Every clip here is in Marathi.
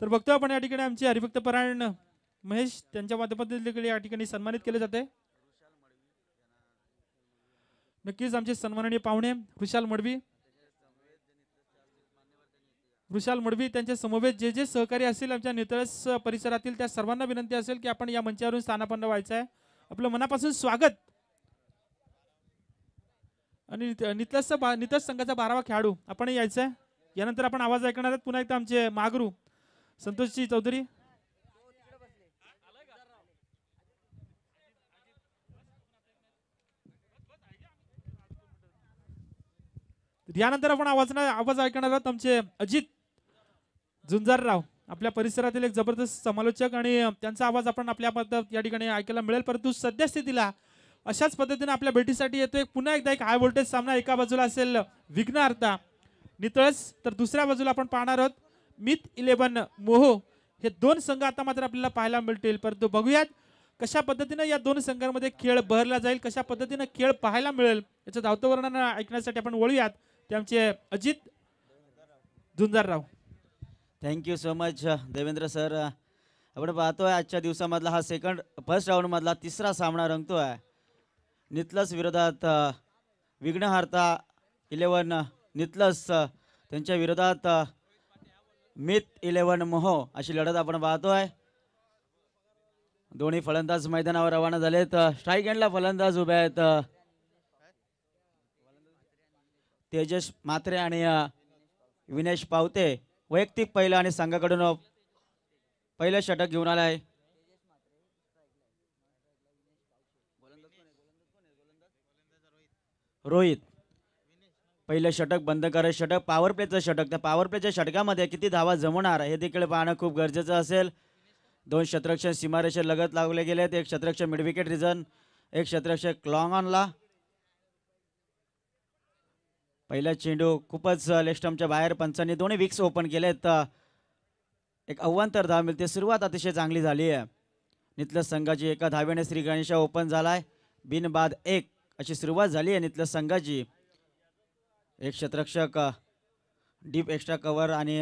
तर बघतो आपण या ठिकाणी आमचे हरिभक्त परायण महेश त्यांच्या माध्यमातून देखील या ठिकाणी सन्मानित केले जाते। नक्कीच आमचे सन्माननीय पाहुणे वृषाल मडवी त्यांच्या समवेत जे जे सहकारी असतील आमच्या नितळस परिसरातील त्या सर्वांना विनंती असेल की आपण या मंचावरून स्थानापन्न व्हायचं आहे। आपलं मनापासून स्वागत। आणि नितळस संघाचा 12वा खेळाडू आपण यायचं आहे। यानंतर आपण आवाज ऐकणार आहोत पुन्हा एकदा आमचे महागुरू संतोषजी चौधरी। यानंतर आपण आवाज ऐकणार आहोत आमचे अजित झुंजारराव आपल्या परिसरातील एक जबरदस्त समालोचक आणि त्यांचा आवाज आपण आपल्या या ठिकाणी ऐकायला मिळेल। परंतु सद्यस्थितीला अशाच पद्धतीने आपल्या भेटीसाठी येतोय पुन्हा एकदा एक हाय व्होल्टेज सामना। एका बाजूला असेल विघ्नहर्ता नितळस तर दुसऱ्या बाजूला आपण पाहणार आहोत मिथ 11 मोहो। हे दोन संघ आता मात्र आपल्याला पाहायला मिळतील। परंतु बघूयात कशा पद्धतीने या दोन संघांमध्ये खेळ बहरला जाईल, कशा पद्धतीने खेळ पाहायला मिळेल याचं धावतं वर्णन ऐकण्यासाठी आपण वळूयात ते आमचे Ajit Jhunjarrao. Thank you so much Devendra sir. आपण पाहतोय आजच्या दिवसामधला हा फर्स्ट राऊंड मधला तिसरा सामना रंगतोय। नितलस विरोधात विघ्नहर्ता 11 नितलस त्यांच्या विरोधात मिथ 11 मोहो अशी लढत आपण पाहतोय। दोन्ही फलंदाज मैदानावर रवाना झालेत। स्ट्राइक एंडला फलंदाज उभे आहेत तेजस मात्रे आणि विनेश पावते। वैयक्तिक पहिला आणि संघाकडून पहिलं षटक घेऊन आलाय रोहित। पहिलं षटक बंद करत षटक पॉवर प्लेचं षटक। त्या पॉवर प्लेच्या षटकामध्ये किती धावा जमवणार हे देखील पाहणं खूप गरजेचं असेल। दोन शतरक्षक सीमारेषे लगत लावले गेलेत। एक शतरक्षक मिड विकेट रिजन, एक शतरक्षक लॉंग ऑनला। पहिला चेंडू खूपच लेग स्टंपच्या बाहेर पंचांनी दोन्ही विक्स ओपन केलेत। एक अव्वंतर धाव मिळते। सुरुवात अतिशय चांगली झाली आहे नितलस संघाची। एका धावेने श्री गणेशा ओपन झालाय। बिनबाद 1 अशी सुरुवात झाली आहे नितलस संघाची। एक शतरक्षक डीप एक्स्ट्रा कव्हर आणि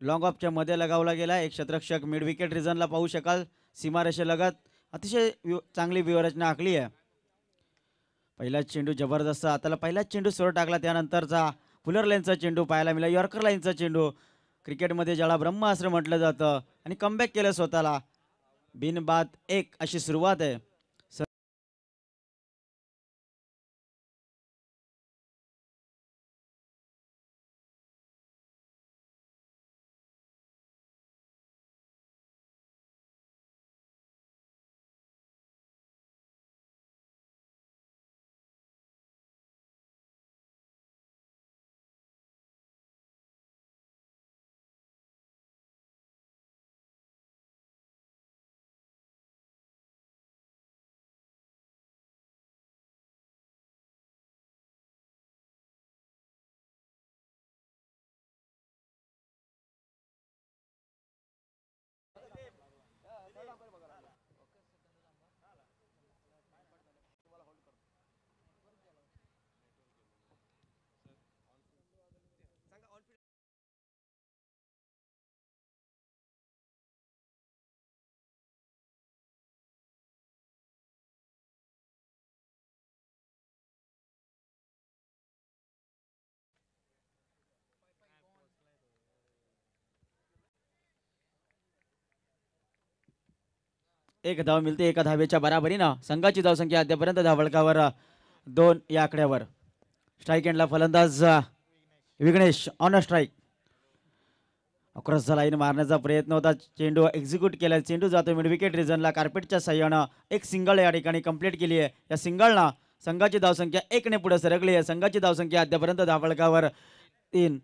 लॉंग ऑफच्या मध्ये लगावला गेला। एक शतरक्षक मिड विकेट रिजनला पाहू शकाल सीमारेषे लगत अतिशय चांगली व्यूहरचना आखली आहे। पहिला चेंडू जबरदस्त हाताला पहिलाच चेंडू सोड टाकला। त्यानंतरचा फुलर लाईनचा चेंडू पाहायला मिळाला। यॉर्कर लाईनचा चेंडू क्रिकेटमध्ये ज्याला ब्रह्मास्त्र म्हटलं जातं आणि कमबॅक केलं स्वतःला। बिनबाद 1 अशी सुरुवात आहे। एक धाव मिळते एका धावेच्या बराबरीनं। संघाची धावसंख्या अद्यापर्यंत धावफलकावर 2 या आकड्यावर। स्ट्राइक एंडला फलंदाज Vignesh on strike. Across the line मारण्याचा प्रयत्न होता। चेंडू एक्झिक्यूट केला। चेंडू जातो मिड विकेट रिजनला। कार्पेटच्या साह्यानं एक सिंगल या ठिकाणी कंप्लीट केली आहे। या सिंगलनं संघाची धावसंख्या 1 ने पुढे सरकली आहे। संघाची धावसंख्या अद्यापर्यंत धावफलकावर 3।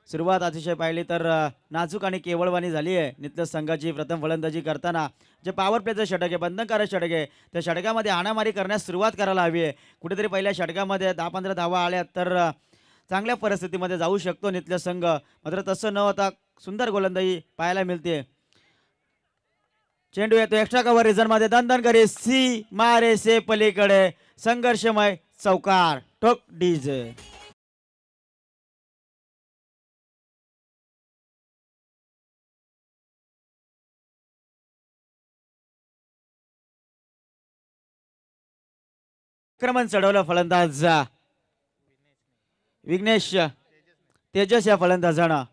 सुरुवात अतिशय पाहिली तर नाजूक आणि केवळवाणी झाली आहे नितलस संघाची। प्रथम फलंदाजी करताना जे पॉवर प्लेचं षटक आहे बंधनकारक षटक आहे त्या षटकामध्ये हाणामारी करण्यास सुरुवात करायला हवी आहे। कुठेतरी पहिल्या षटकामध्ये 10-15 धावा आल्या तर चांगल्या परिस्थितीमध्ये जाऊ शकतो नितलस संघ। मात्र तसं न होता सुंदर गोलंदाजी पाहायला मिळते। चेंडू येतो एक्स्ट्रा कव्हर रिजन मध्ये। दणदणकरी सी मारे से पलीकडे संघर्षमय चौकार ठोक डीजे। आक्रमण चढवलं फलंदाज विघ्नेश तेजस या फलंदाजानं.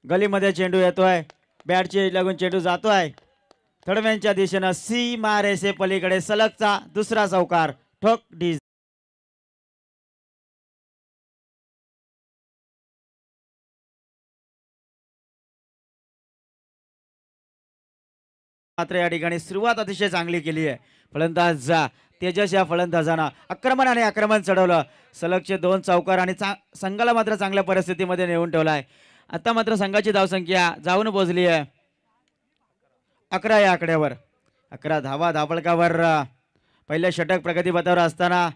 गलीमध्ये चेंडू येतोय, बॅटची लागून चेंडू जातोय थडव्यांच्या दिशेनं. सीमा रेषे पलीकडे सलगचा दुसरा चौकार. ठोक डीज. मात्र या ठिकाणी सुरुवात अतिशय चांगली केली आहे फलंदाज तेजस या फलंदाजानं. आक्रमण चढवलं. सलगचे 2 चौकार आणि संघाला मात्र चांगल्या परिस्थितीमध्ये नेऊन ठेवलाय. आता मात्र संघाची धावसंख्या जाऊन पोहोचली आहे 11 या आकड्यावर. 11 धावा धावफलकावर. पहिल्या षटक प्रगतीपथावर असताना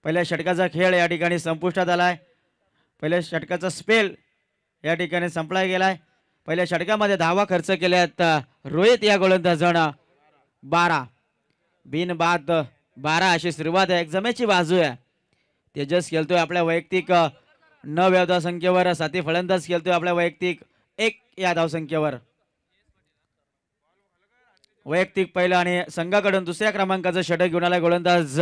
पहिल्या षटकाचा खेळ या ठिकाणी संपुष्टात आलाय. पहिल्या षटकाचा स्पेल या ठिकाणी संपला गेलाय. पहिल्या षटकामध्ये धावा खर्च केल्यात रोहित या गोलंदाजानं 12. बिनबाद 12 अशी सुरुवात आहे. एक जमेची बाजू आहे. तेजस खेळतोय आपल्या वैयक्तिक 9 या धावसंख्येवर. साथी फलंदाज खेळतोय आपल्या वैयक्तिक 1 या धावसंख्येवर. वैयक्तिक पहिला आणि संघाकडून दुसऱ्या क्रमांकाचं षटक घेऊन आलाय गोलंदाज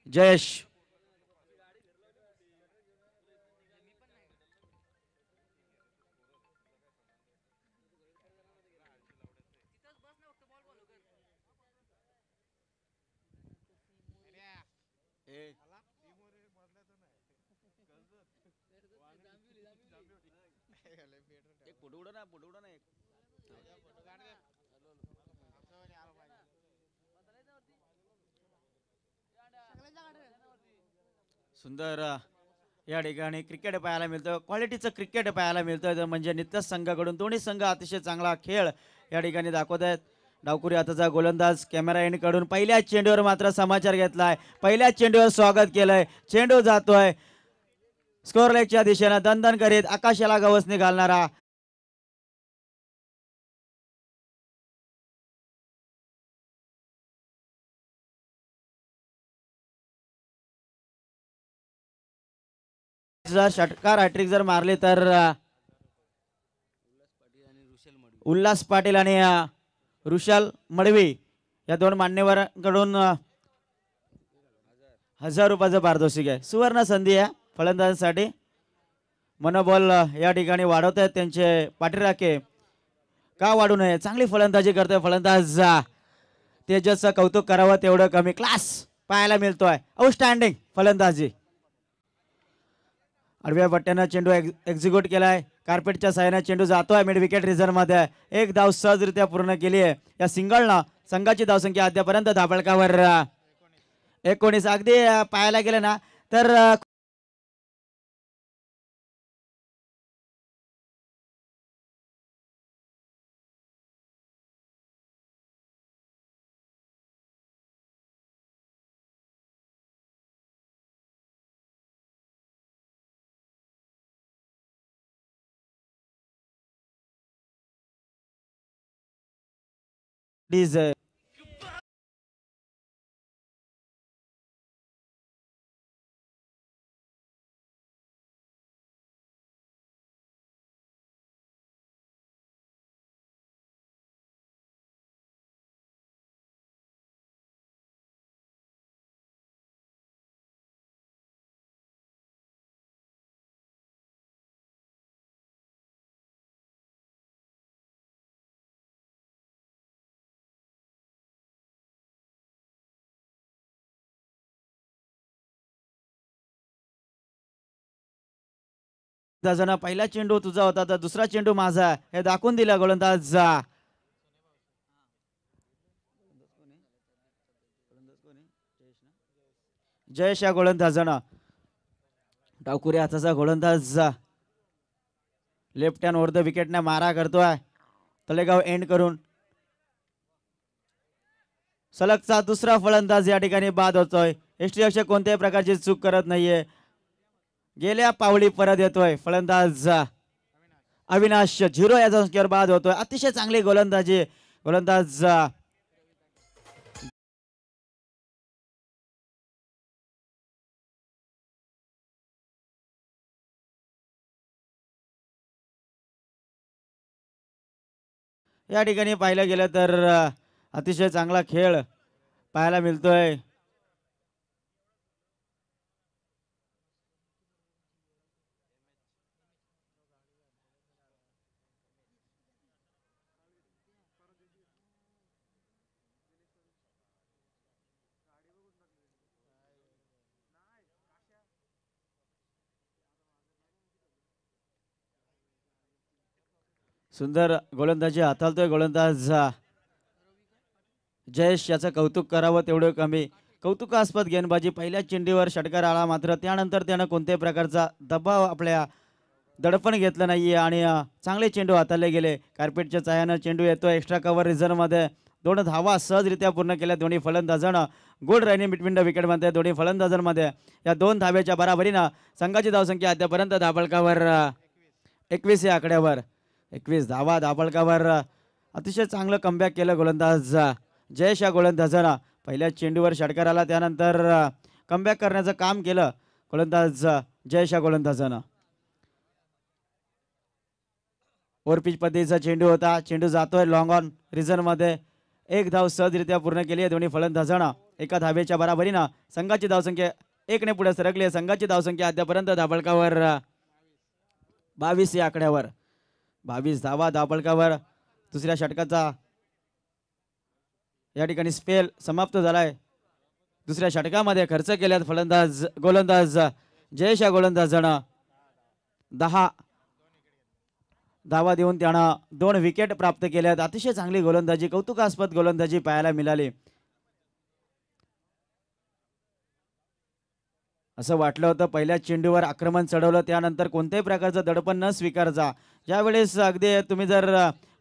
जयेश. सुंदर या ठिकाणी क्रिकेट पाहायला मिळतं. क्वालिटीचं क्रिकेट पाहायला मिळतं. म्हणजे नित्य संघाकडून दोन्ही संघ अतिशय चांगला खेळ या ठिकाणी दाखवत आहेत. डावकुरी हाताचा गोलंदाज कॅमेरा एंड कडून पहिल्या चेंडूवर मात्र समाचार घेतलाय. पहिल्या चेंडूवर स्वागत केलंय. चेंडू जातोय स्कोर लेगच्या दिशेनं. दणदण करीत आकाशाला गवसणी घालणारा षटकार हॅट्रिक जर मारली तर उल्हास पाटील आणि ऋषाल मडवी या 2 मान्यवरांकडून 1000 रुपयाचं पारितोषिक आहे. सुवर्ण संधी आहे फलंदाजांसाठी. मनोबल या ठिकाणी वाढवत आहेत त्यांचे पाठीराखे. का वाढू नये. चांगली फलंदाजी करतोय फलंदाज तेजसचं कौतुक करावं तेवढं कमी. क्लास पाहायला मिळतोय. आउटस्टँडिंग फलंदाजी. आडव्या पट्ट्यानं चेंडू एक्झिक्यूट केलाय. कार्पेटच्या साहाय्याने चेंडू जातोय मिड विकेट रिझर्व्ह मध्ये. एक धाव सहजरित्या पूर्ण केली आहे या सिंगलनं. संघाची धावसंख्या अद्यापर्यंत धावफलकावर 19. अगदी पाहायला गेलं ना तर प्लीज जण पहिला चेंडू तुझा होता तर दुसरा चेंडू माझा हे दाखवून दिला गोलंदाज जयेश या गोलंदाजानं. डावकुरी हाताचा गोलंदाज लेफ्ट हँड ओव्हर द विकेटने मारा करतोय तळेगाव एंड करून. सलगचा दुसरा फलंदाज या ठिकाणी बाद होतोय. यष्टीरक्षक कोणत्याही प्रकारची चूक करत नाहीये. गेल्या पावली परत येतोय फलंदाज अविनाश. 0 या संख्येवर बाद होतोय. अतिशय चांगली गोलंदाजी गोलंदाज या ठिकाणी पाहिलं गेलं तर अतिशय चांगला खेळ पाहायला मिळतोय. सुंदर गोलंदाजी हाताळतोय गोलंदाज जयेश. याचं कौतुक करावं तेवढं कमी. कौतुकास्पद गेंदबाजी. पहिल्या चेंडूवर षटकार आला, मात्र त्यानंतर त्यानं कोणत्याही प्रकारचा दबाव आपल्या दडपण घेतलं नाहीये आणि चांगले चेंडू हाताळले गेले. कार्पेटच्या चायानं चेंडू येतोय एक्स्ट्रा कव्हर रिझर्व्हमध्ये. 2 धावा सहजरित्या पूर्ण केल्या दोन्ही फलंदाजांना. गुड रनिंग बिटवीन द विकेटमध्ये दोन्ही फलंदाजांमध्ये. या 2 धाब्याच्या बराबरीनं संघाची धावसंख्या अद्यापर्यंत धाबळकावर 21 या आकड्यावर. 21 धावा धाबळकावर. अतिशय चांगलं कमबॅक केलं गोलंदाज जयेश या गोलंदाजानं. पहिल्या चेंडूवर षटकार आला, त्यानंतर कमबॅक करण्याचं काम केलं गोलंदाज जयेश या गोलंदाजानं. ओव्हरपिच पद्धतीचा चेंडू होता. चेंडू जातोय लॉंग ऑन रिझनमध्ये. 1 धाव सहजरित्या पूर्ण केली आहे दोन्ही फलंदाजांना. एका धावेच्या बराबरीनं संघाची धावसंख्या 1 ने पुढे सरकली आहे. संघाची धावसंख्या अद्यापर्यंत धाबळकावर 22 या आकड्यावर. 22 धावा धाबळकावर. दुसऱ्या षटकाचा या ठिकाणी स्पेल समाप्त झालाय. दुसऱ्या षटकामध्ये खर्च केल्यात गोलंदाज जयेश या गोलंदाजानं 10 धावा देऊन त्यानं 2 विकेट प्राप्त केल्यात. अतिशय चांगली गोलंदाजी, कौतुकास्पद गोलंदाजी पाहायला मिळाली. असं वाटलं होतं पहिल्या चेंडूवर आक्रमण चढवलं, त्यानंतर कोणत्याही प्रकारचं दडपण न स्वीकारता. ज्यावेळेस अगदी तुम्ही जर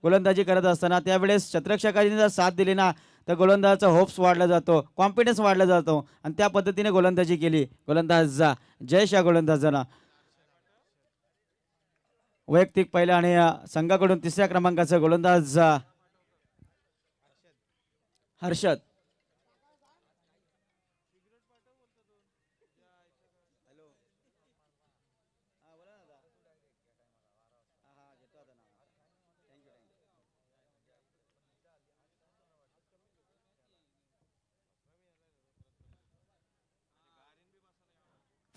गोलंदाजी करत असताना त्यावेळेस क्षेत्ररक्षकांनी जर साथ दिली ना, तर गोलंदाजाचा होप्स वाढला जातो, कॉन्फिडन्स वाढला जातो आणि त्या पद्धतीने गोलंदाजी केली गोलंदाज जयेश या गोलंदाजानं. वैयक्तिक पहिला आणि संघाकडून 3ऱ्या क्रमांकाचा गोलंदाज हर्षद.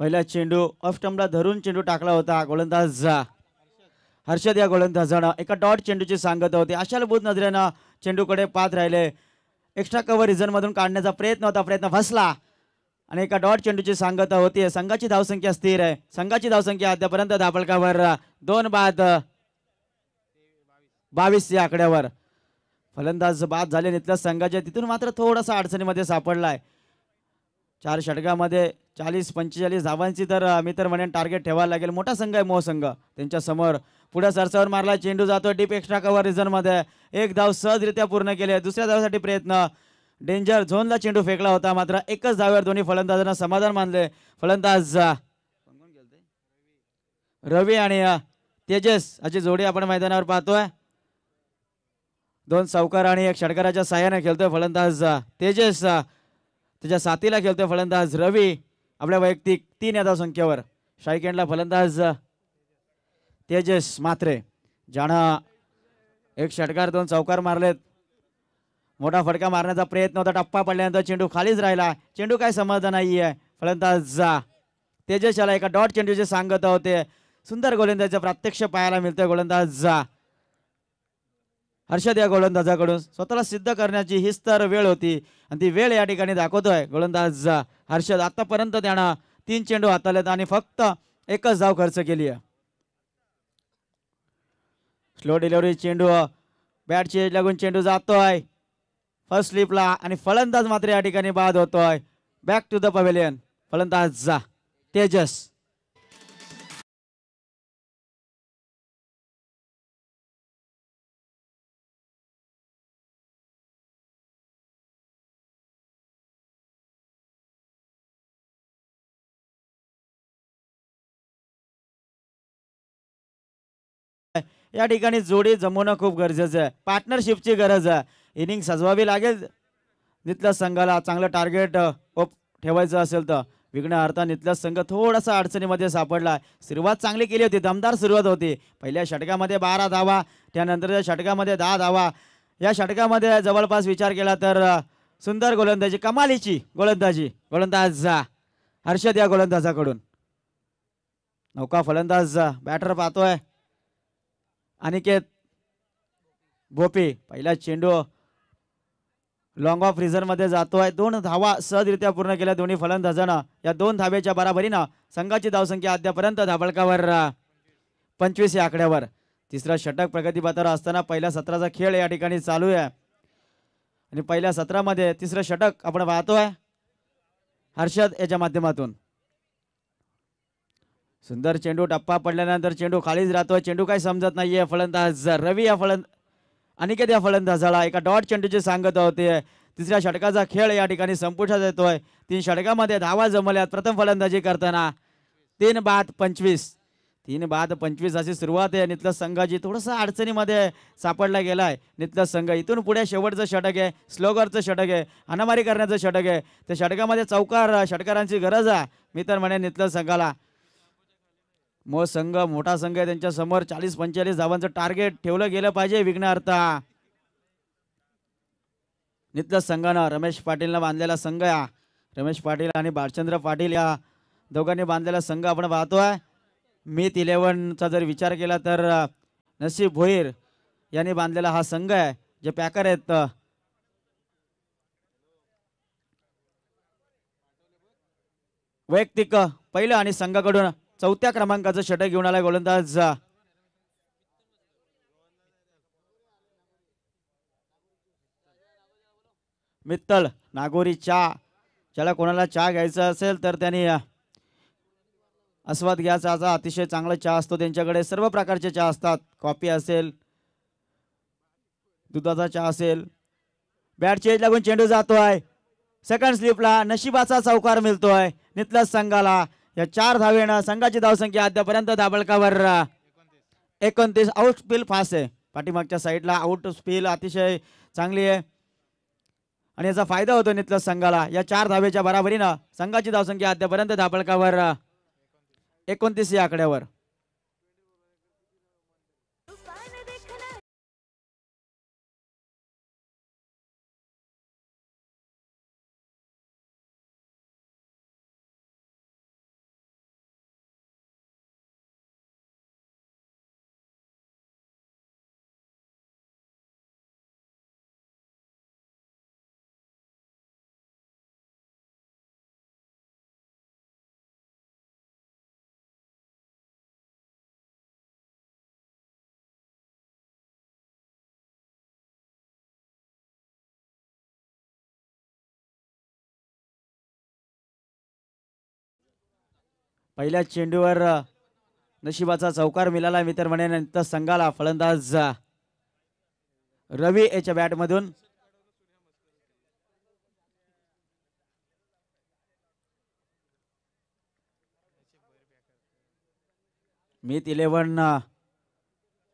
पहिला चेंडू ऑफ स्टंपला धरून चेंडू टाकला होता गोलंदाज हर्षद या गोलंदाजानं. एका डॉट चेंडूची सांगत होते. आशालभूत नजरेनं चेंडूकडे पाहत राहिले. एक्स्ट्रा कव्हर रिझन मधून काढण्याचा प्रयत्न होता, प्रयत्न फसला आणि एका डॉट चेंडूची सांगता होती. संघाची धावसंख्या स्थिर आहे. संघाची धावसंख्या अद्यापर्यंत धाबळकावर 2 बाद 22 या आकड्यावर. फलंदाज बाद झाले नितल्या संघाच्या, तिथून मात्र थोडासा अडचणीमध्ये सापडलाय. 4 षटकामध्ये 40-45 धावांची तर मी तर म्हणेन टार्गेट ठेवायला लागेल. मोठा संघ आहे मोह संघ त्यांच्या समोर. पुढे सरसावर मारला, चेंडू जातो डीप एक्स्ट्रा कव्हर रिझन मध्ये. 1 धाव सहजरित्या पूर्ण केले. दुसऱ्या धावासाठी प्रयत्न. डेंजर झोनला चेंडू फेकला होता, मात्र एकच धावेवर दोन्ही फलंदाजांना समाधान मानले. फलंदाज रवी आणि तेजस अशी जोडी आपण मैदानावर पाहतोय. 2 चौकार आणि 1 षटकाराच्या साह्याने खेळतोय फलंदाज तेजस. त्याच्या साथीला खेळतोय फलंदाज रवी. आपल्या वैयक्तिक 3 या धावसंख्येवर. स्ट्राईक एंडला फलंदाज तेजस मात्रे, ज्यानं 1 षटकार 2 चौकार मारलेत. मोठा फटका मारण्याचा प्रयत्न होता, टप्पा पडल्यानंतर चेंडू खालीच राहिला. चेंडू काय समजला नाहीये. फलंदाज तेजस याला एका डॉट चेंडूचे सांगत होते. सुंदर गोलंदाजीचा प्रत्यक्ष पाहायला मिळतोय गोलंदाज हर्षद या गोलंदाजाकडून. स्वतःला सिद्ध करण्याची हीच तर वेळ होती आणि ती वेळ या ठिकाणी दाखवतोय गोलंदाज हर्षद. आतापर्यंत त्यानं 3 चेंडू हाताळलेत आणि फक्त 1च धाव खर्च केली आहे. स्लो डिलिव्हरी चेंडू बॅटची एज लागून चेंडू जातोय फर्स्ट स्लिपला आणि फलंदाज मात्र या ठिकाणी बाद होतोय. बॅक टू द पवेलियन फलंदाज तेजस. या ठिकाणी जोडी जमवणं खूप गरजेचं आहे. पार्टनरशिपची गरज आहे. इनिंग सजवावी लागेल. तिथल्या संघाला चांगलं टार्गेट ठेवायचं असेल तर विघ्नहर्ता नितलस संघ थोडासा अडचणीमध्ये सापडला. सुरुवात चांगली केली होती, दमदार सुरुवात होती. पहिल्या षटकामध्ये 12 धावा, त्यानंतरच्या षटकामध्ये 10 धावा. या षटकामध्ये जवळपास विचार केला तर सुंदर गोलंदाजी, कमालीची गोलंदाज हर्षद या गोलंदाजाकडून. नौका फलंदाज बॅटर पाहतोय अनिकेत भोपी. पहिला चेंडू लॉंग ऑफ रिझन मध्ये जातोय. 2 धावा सहजरित्या पूर्ण केल्या दोन्ही फलंदाजांना. या 2 धाब्याच्या बराबरीनं संघाची धावसंख्या अद्यापर्यंत धाबळकावर 25 या आकड्यावर. तिसरा षटक प्रगतीपथावर असताना पहिल्या सत्राचा खेळ या ठिकाणी चालू आहे आणि पहिल्या सत्रामध्ये तिसरं षटक आपण पाहतोय हर्षद याच्या माध्यमातून. सुंदर चेंडू, टप्पा पडल्यानंतर चेंडू खालीच राहतोय. चेंडू काय समजत नाहीये. फलंदाज रवी या अनिकेत या फलंदाजाला एका डॉट चेंडूची सांगत होते. तिसऱ्या षटकाचा खेळ या ठिकाणी संपुष्टात येतोय. 3 षटकामध्ये धावा जमल्यात. प्रथम फलंदाजी करताना 3 बाद 25 अशी सुरुवात आहे. नितलस संघाची थोडंसं अडचणीमध्ये सापडला गेलाय नितलस संघ. इथून पुढे शेवटचं षटक आहे, स्लोगरचं षटक आहे, हाणामारी करण्याचं षटक आहे. त्या षटकामध्ये षटकारांची गरज आहे मी तर म्हणेन नितलस संघाला. संघ मोठा संघ आहे, त्यांच्या समोर 40-45 धावांचं टार्गेट ठेवलं गेलं पाहिजे. विघ्नहर्ता नितलस संघानं रमेश पाटीलनं बांधलेला संघ या रमेश पाटील आणि भालचंद्र पाटील या दोघांनी बांधलेला संघ आपण पाहतोय. मीत 11चा जर विचार केला तर नसीब भोईर यांनी बांधलेला हा संघ आहे. जे पॅकर आहेत वैयक्तिक पहिलं आणि संघाकडून 4थ्या क्रमांकाचं षटक घेऊन आलाय गोलंदाज मित्तल नागोरी. ज्याला कोणाला चहा घ्यायचा असेल तर त्यांनी आस्वाद घ्यायचा. अतिशय चांगला चहा असतो त्यांच्याकडे. सर्व प्रकारचे चहा असतात. कॉफी असेल, दुधाचा चहा असेल. बॅट चेंज लागून चेंडू जातोय सेकंड स्लिपला. नशिबाचा चौकार मिळतोय नितलस संघाला. या 4 धावेनं संघाची धावसंख्या अद्यापर्यंत दाबळकावर 29. आउट स्पील फास्ट आहे. पाठीमागच्या साईडला आउट स्पील अतिशय चांगली आहे आणि याचा फायदा होतो नितलस संघाला. या 4 धावेच्या बराबरीनं संघाची धावसंख्या अद्यापर्यंत दाबळकावर 29 या आकड्यावर. पहिल्या चेंडूवर नशिबाचा चौकार मिळाला मित्र म्हणेन संघाला. फलंदाज रवी याच्या बॅट मधून मीत 11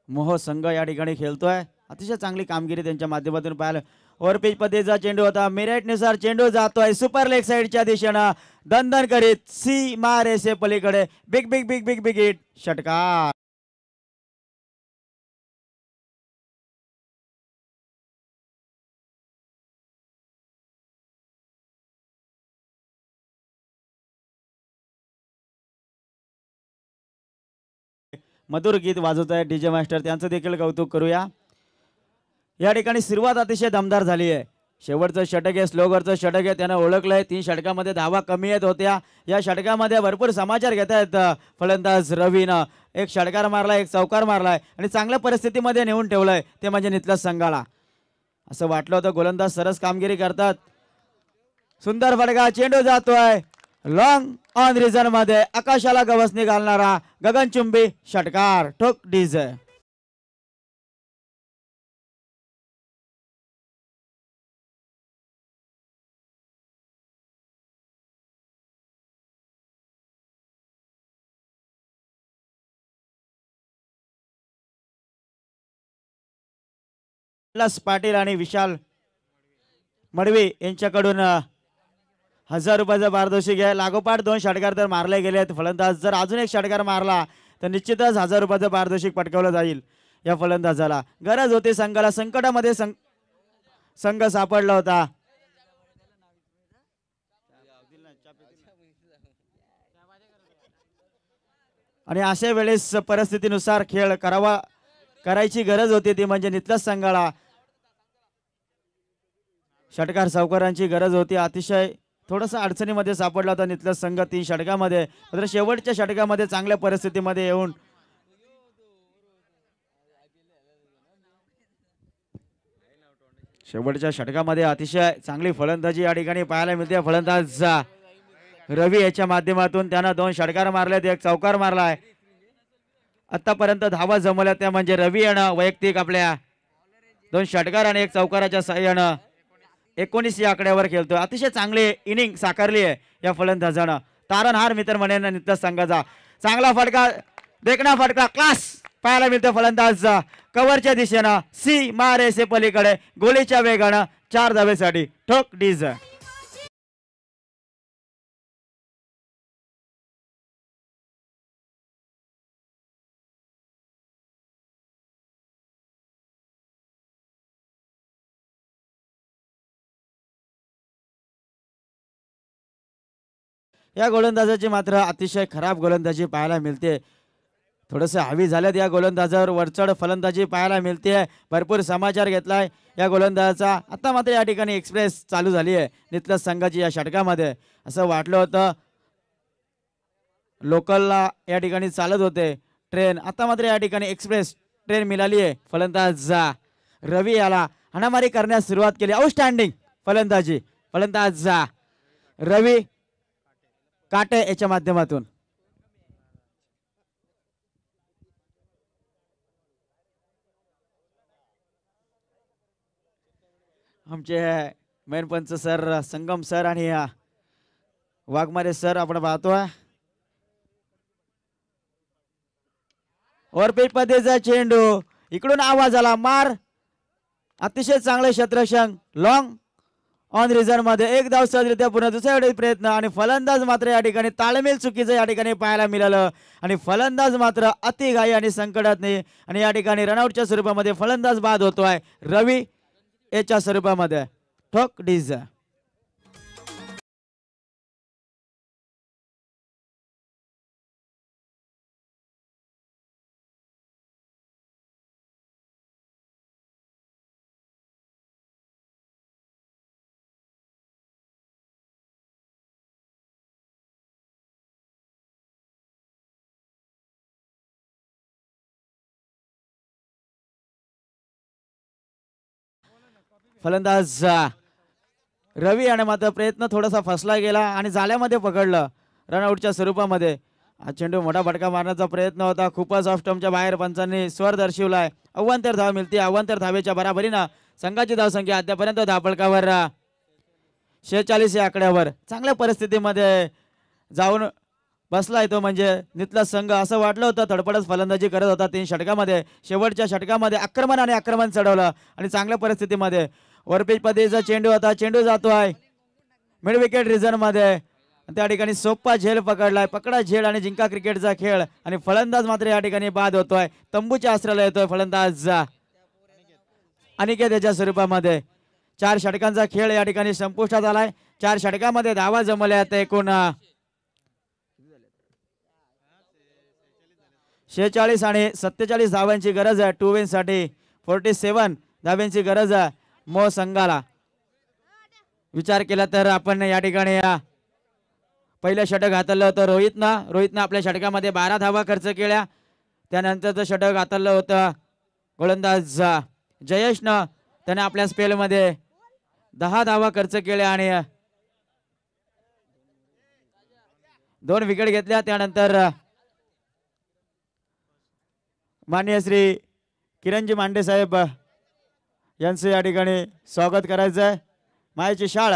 मोह संघ या ठिकाणी खेळतोय. अतिशय चांगली कामगिरी त्यांच्या माध्यमातून पाहायला. ओव्हरपिच पद्धतीचा चेंडू होता. मेरिट नुसार चेंडू जातोय सुपर लेग साइडच्या दिशेनं दणदण करीत सीमा रेषे पलीकडे. Big big big big big hit षटकार. मधुर गीत वाजवत आहे डीजे मास्टर, त्यांचं देखील कौतुक करूया. या ठिकाणी सुरुवात अतिशय दमदार झाली आहे. शेवटचं षटक आहे, स्लोगरचं षटक आहे, त्यानं ओळखलंय. 3 षटकामध्ये धावा कमी येत होत्या. या षटकामध्ये भरपूर समाचार घेत आहेत फलंदाज रवीनं. एक षटकार मारलाय, एक चौकार मारलाय आणि चांगल्या परिस्थितीमध्ये नेऊन ठेवलंय ते म्हणजे नितलस संघाला. असं वाटलं होतं गोलंदाज सरस कामगिरी करतात. सुंदर फटका, चेंडू जातोय लॉंग ऑन रिझन मध्ये. आकाशाला गवसणी घालणारा गगनचुंबी षटकार. ठोक डीजे. पाटील आणि विशाल मडवी यांच्याकडून ₹1000 पारितोषिक आहे. लागोपाठ 2 षटकार तर मारले गेलेत. फलंदाज जर अजून एक षटकार मारला तर निश्चितच ₹1000 पारितोषिक पटकावलं जाईल या फलंदाजाला. गरज होती संघाला, संकटामध्ये संघ सापडला होता. आणि अशा वेळेस परिस्थितीनुसार खेळ करायची गरज होती, ती म्हणजे नितलस संघाला षटकार सावकारांची गरज होती. अतिशय थोडासा अडचणीमध्ये सापडला होता नितलस संघ 3 षटकामध्ये. मात्र शेवटच्या षटकामध्ये चांगल्या परिस्थितीमध्ये येऊन शेवटच्या षटकामध्ये अतिशय चांगली फलंदाजी या ठिकाणी पाहायला मिळते. फलंदाज रवी याच्या माध्यमातून त्यानं 2 षटकार मारलेत, 1 चौकार मारलाय. आतापर्यंत धावा जमवल्या त्या म्हणजे रवी यानं वैयक्तिक आपल्या 2 षटकार आणि 1 चौकाराच्या साह्यानं 19 या आकड्यावर खेळतोय. अतिशय चांगली इनिंग साकारली आहे या फलंदाजानं. तारणहार मित्र म्हणेन नितलस संघाचा. चांगला फटका, देखणा फटका, क्लास पाहायला मिळतो. फलंदाज कव्हरच्या दिशेनं सी मारेसे पलीकडे गोलीच्या वेगानं 4 धावेसाठी ठोक डीज. या गोलंदाजाची मात्र अतिशय खराब गोलंदाजी पाहायला मिळते. थोडंसं हवी झाल्यात या गोलंदाजावर, वरचढ फलंदाजी पाहायला मिळते. भरपूर समाचार घेतलाय या गोलंदाजाचा. आता मात्र या ठिकाणी एक्सप्रेस चालू झाली आहे नितलस संघाची या षटकामध्ये. असं वाटलं होतं लोकलला या ठिकाणी चालत होते ट्रेन, आता मात्र या ठिकाणी एक्सप्रेस ट्रेन मिळाली आहे. फलंदाज रवी याला हाणामारी करण्यास सुरुवात केली. आउटस्टँडिंग फलंदाजी फलंदाज रवी काटे याच्या माध्यमातून. आमचे मेन पंच सर संगम सर आणि वाघमारे सर आपण पाहतोय. ओव्हरपिच पद्धतीचा चेंडू, इकडून आवाज आला, मार. अतिशय चांगले क्षेत्ररक्षण, लॉंग ऑन रिझर्व मध्ये 1 धाव सहजरित्या पूर्ण. दुसऱ्या वेळी प्रयत्न आणि फलंदाज मात्र या ठिकाणी ताळमेल चुकीचं या ठिकाणी पाहायला मिळालं आणि फलंदाज मात्र अतिघाई आणि संकटात नाही आणि या ठिकाणी रनआउटच्या स्वरूपामध्ये फलंदाज बाद होतोय रवी याच्या स्वरूपामध्ये ठोक डीज. फलंदाज रवी आणि मात्र प्रयत्न थोडासा फसला गेला आणि जाळ्यामध्ये पकडलं रनआउटच्या स्वरूपामध्ये. हा चेंडू मोठा फटका मारण्याचा प्रयत्न होता, खूपच ऑफ स्टंपच्या बाहेर पंचांनी स्वर दर्शवलाय. अव्वंतर धाव मिळते. अव्वंतर धावेच्या बराबरीनं संघाची धावसंख्या अद्यापर्यंत धावफलकावर 46 या आकड्यावर. चांगल्या परिस्थितीमध्ये जाऊन बसला तो म्हणजे नितलस संघ. असं वाटलं होतं धडपडच फलंदाजी करत होता 3 षटकामध्ये. शेवटच्या षटकामध्ये आक्रमण चढवलं आणि चांगल्या परिस्थितीमध्ये वरपिच पद्धतीचा चेंडू होता. चेंडू जातोय मिड विकेट रिझन मध्ये. त्या ठिकाणी सोप्पा झेल पकडलाय. पकडा झेल आणि जिंका क्रिकेटचा खेळ आणि फलंदाज मात्र या ठिकाणी बाद होतोय. तंबूच्या आश्रयाला येतोय फलंदाज अनिकेत याच्या स्वरूपामध्ये. 4 षटकांचा खेळ या ठिकाणी संपुष्टात आलाय. 4 षटकामध्ये धावा जमवल्या आहेत एकूण 46 आणि 47 धावांची गरज आहे. 2 विन साठी 47 धावांची गरज आहे मो संघाला. विचार केला तर आपण या ठिकाणी पहिलं षटक हाताळलं होतं रोहितनं आपल्या षटकामध्ये 12 धावा खर्च केल्या. त्यानंतरचं षटक हाताळलं होतं गोलंदाज जयेशनं, त्याने आपल्या स्पेलमध्ये 10 धावा खर्च केल्या आणि 2 विकेट घेतल्या. त्यानंतर माननीय श्री किरणजी मांडे साहेब यांचं या ठिकाणी स्वागत करायचं आहे. मायेची शाळ,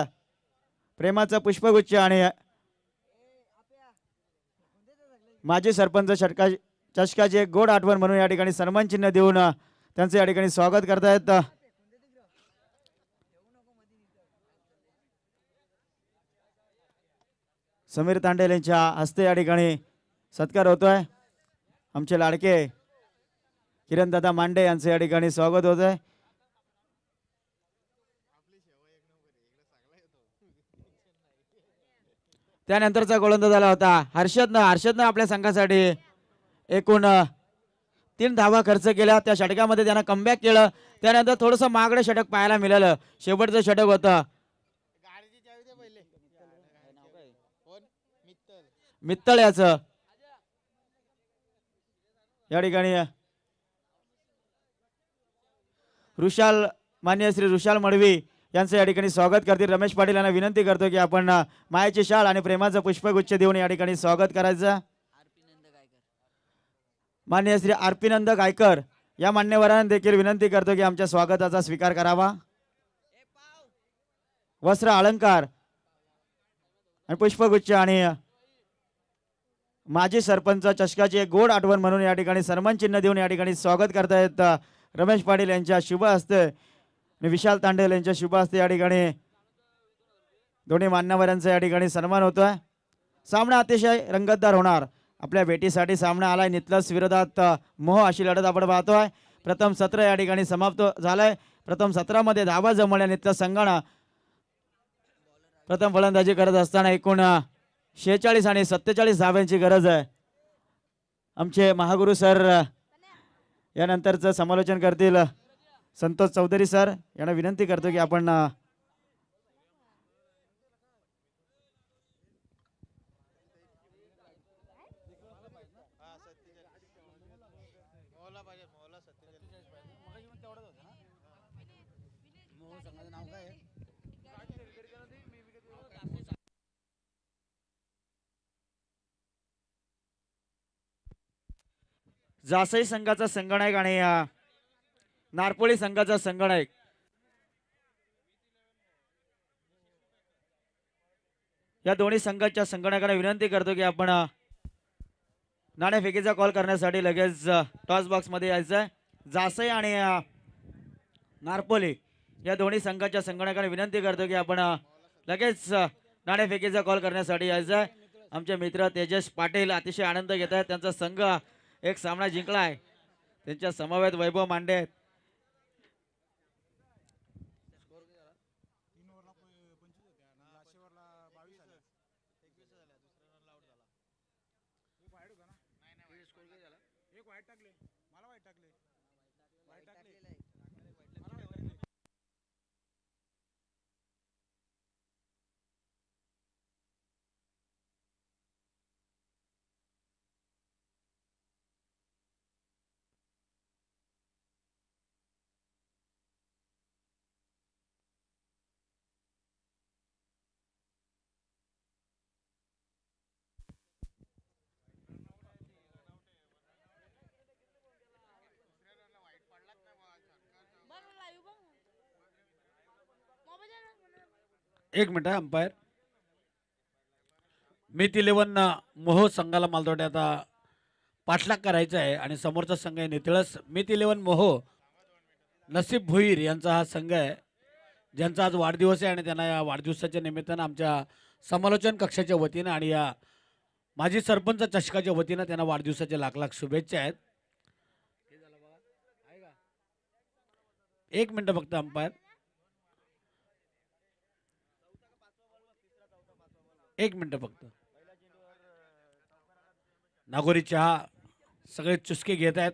प्रेमाचा पुष्पगुच्छ आणि माजी सरपंच चषकाची एक गोड आठवण म्हणून या ठिकाणी सन्मान चिन्ह देऊन त्यांचं या ठिकाणी स्वागत करतायत. समीर तांडेल यांच्या हस्ते या ठिकाणी सत्कार होतोय. आमचे लाडके किरण दादा मांडे यांचे या ठिकाणी स्वागत होत आहे. त्यानंतरचा गोलंदाज झाला होता हर्षदनं आपल्या संघासाठी एकूण 3 धावा खर्च केल्या. त्या षटकामध्ये त्यानं कमबॅक केलं. त्यानंतर थोडंसं महागडं षटक पाहायला मिळालं. शेवटचं षटक होतं मित्तल याचं. या ठिकाणी मान्य श्री ऋषाल मडवी यांचं या ठिकाणी स्वागत करतील. रमेश पाटील यांना विनंती करतो की आपण मायाची शाल आणि प्रेमाचं पुष्पगुच्छ देऊन या ठिकाणी स्वागत करायचं. मान्य श्री आरपीनंद गायकर या मान्यवरांना देखील विनंती करतो की आमच्या स्वागताचा स्वीकार करावा. वस्त्र अलंकार आणि पुष्पगुच्छ आणि माजी सरपंच चषकाची एक गोड आठवण म्हणून या ठिकाणी सन्मान चिन्ह देऊन या ठिकाणी स्वागत करतायत रमेश पाटील यांच्या शुभ हस्ते आणि विशाल तांडेल यांच्या शुभ हस्ते या ठिकाणी दोन्ही मान्यवरांचा या ठिकाणी सन्मान होतोय. सामना अतिशय रंगतदार होणार. आपल्या भेटीसाठी सामना आलाय. नितलस विरोधात मोह अशी लढत आपण पाहतोय. प्रथम सत्र या ठिकाणी समाप्त झालंय. प्रथम सत्रामध्ये धावा जमवल्या नितलस संघानं. प्रथम फलंदाजी करत असताना एकूण 46 आणि 47 धाव्यांची गरज आहे. आमचे महागुरु सर यानंतरचं समालोचन करतील. संतोष चौधरी सर यांना विनंती करतो की आपण जासई संघाचा संगणक आणि नारपोळी संघाचा संगणक या दोन्ही संघाच्या संगणकाला विनंती करतो की आपण नाणेफेकीचा कॉल करण्यासाठी लगेच टॉस बॉक्स मध्ये यायचं. जासई आणि नारपोली या दोन्ही संघाच्या संगणकाला विनंती करतो की आपण लगेच नाणेफेकीचा कॉल करण्यासाठी यायचं. आमचे मित्र तेजस पाटील अतिशय आनंद घेत आहेत. त्यांचा संघ एक सामना जिंकलाय. त्यांच्या समवेत वैभव मांडे एक मिनिट अंपायर. मित 11 मोह संघाला मालदोट्या आता पाठलाग करायचा आहे आणि समोरचा संघ आहे नितळस. मित 11 मोह नसीब भुईर यांचा हा संघ आहे ज्यांचा आज वाढदिवस आहे आणि त्यांना या वाढदिवसाच्या निमित्तानं आमच्या समालोचन कक्षाच्या वतीनं आणि या माजी सरपंच चषकाच्या वतीनं त्यांना वाढदिवसाच्या लाख लाख शुभेच्छा आहेत. एक मिनिट फक्त अंपायर. एक मिनिट फक्त. नागोरी चहा सगळे चुस्के घेत आहेत.